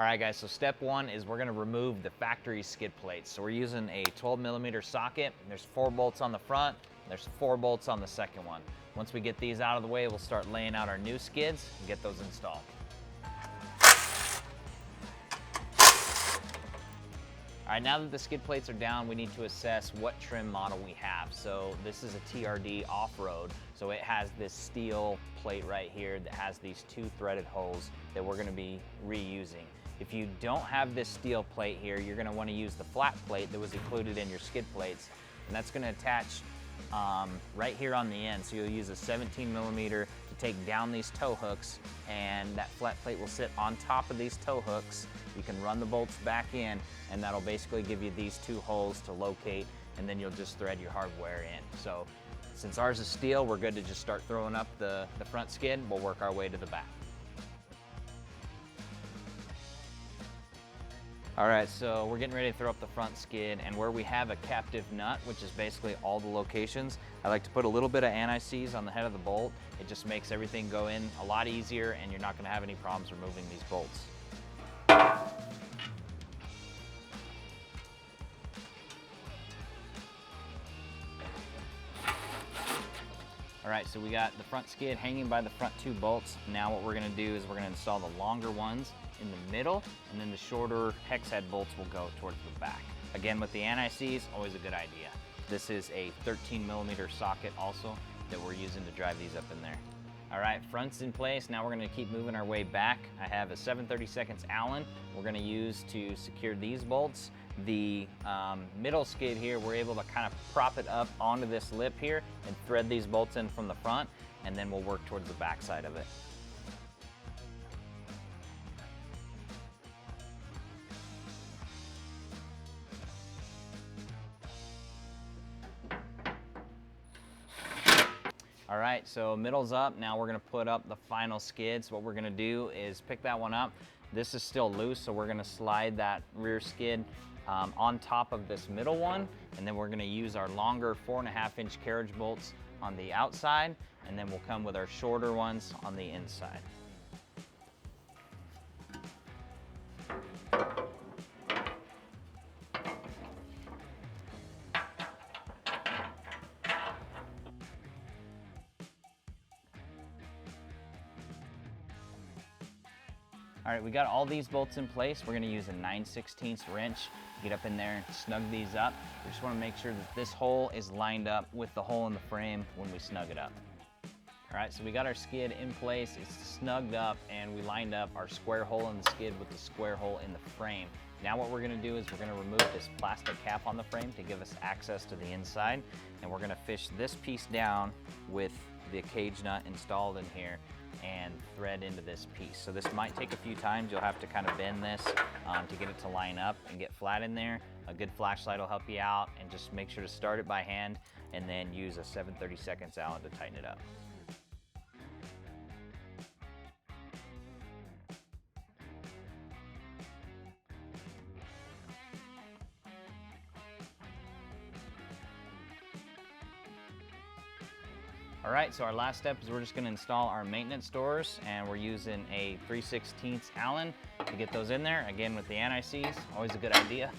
All right guys, so step one is we're gonna remove the factory skid plates. So we're using a 12mm socket. There's 4 bolts on the front, there's 4 bolts on the second one. Once we get these out of the way, we'll start laying out our new skids and get those installed. All right, now that the skid plates are down, we need to assess what trim model we have. So this is a TRD off-road, so it has this steel plate right here that has these 2 threaded holes that we're gonna be reusing. If you don't have this steel plate here, you're gonna wanna use the flat plate that was included in your skid plates, and that's gonna attach right here on the end. So you'll use a 17mm to take down these tow hooks, and that flat plate will sit on top of these tow hooks. You can run the bolts back in, and that'll basically give you these 2 holes to locate, and then you'll just thread your hardware in. So since ours is steel, we're good to just start throwing up the front skid. We'll work our way to the back. All right, so we're getting ready to throw up the front skid, and where we have a captive nut, which is basically all the locations, I like to put a little bit of anti-seize on the head of the bolt. It just makes everything go in a lot easier, and you're not gonna have any problems removing these bolts. All right, so we got the front skid hanging by the front 2 bolts. Now what we're gonna do is we're gonna install the longer ones in the middle, and then the shorter hex head bolts will go towards the back. Again, with the anti-seize, always a good idea. This is a 13mm socket also that we're using to drive these up in there. All right, front's in place. Now we're gonna keep moving our way back. I have a 7/32 Allen we're gonna use to secure these bolts. The middle skid here, we're able to kind of prop it up onto this lip here and thread these bolts in from the front, and then we'll work towards the back side of it. All right, so middle's up. Now we're gonna put up the final skids. What we're gonna do is pick that one up. This is still loose, so we're gonna slide that rear skid on top of this middle one, and then we're gonna use our longer 4.5-inch carriage bolts on the outside, and then we'll come with our shorter ones on the inside. All right, we got all these bolts in place. We're gonna use a 9/16 wrench, get up in there and snug these up. We just wanna make sure that this hole is lined up with the hole in the frame when we snug it up. All right, so we got our skid in place, it's snugged up, and we lined up our square hole in the skid with the square hole in the frame. Now what we're gonna do is we're gonna remove this plastic cap on the frame to give us access to the inside, and we're gonna fish this piece down with the cage nut installed in here and thread into this piece. So this might take a few times. You'll have to kind of bend this to get it to line up and get flat in there. A good flashlight will help you out, and just make sure to start it by hand and then use a 7/32 Allen to tighten it up. All right, so our last step is we're just gonna install our maintenance doors, and we're using a 3/16 Allen to get those in there. Again, with the anti-seize, always a good idea.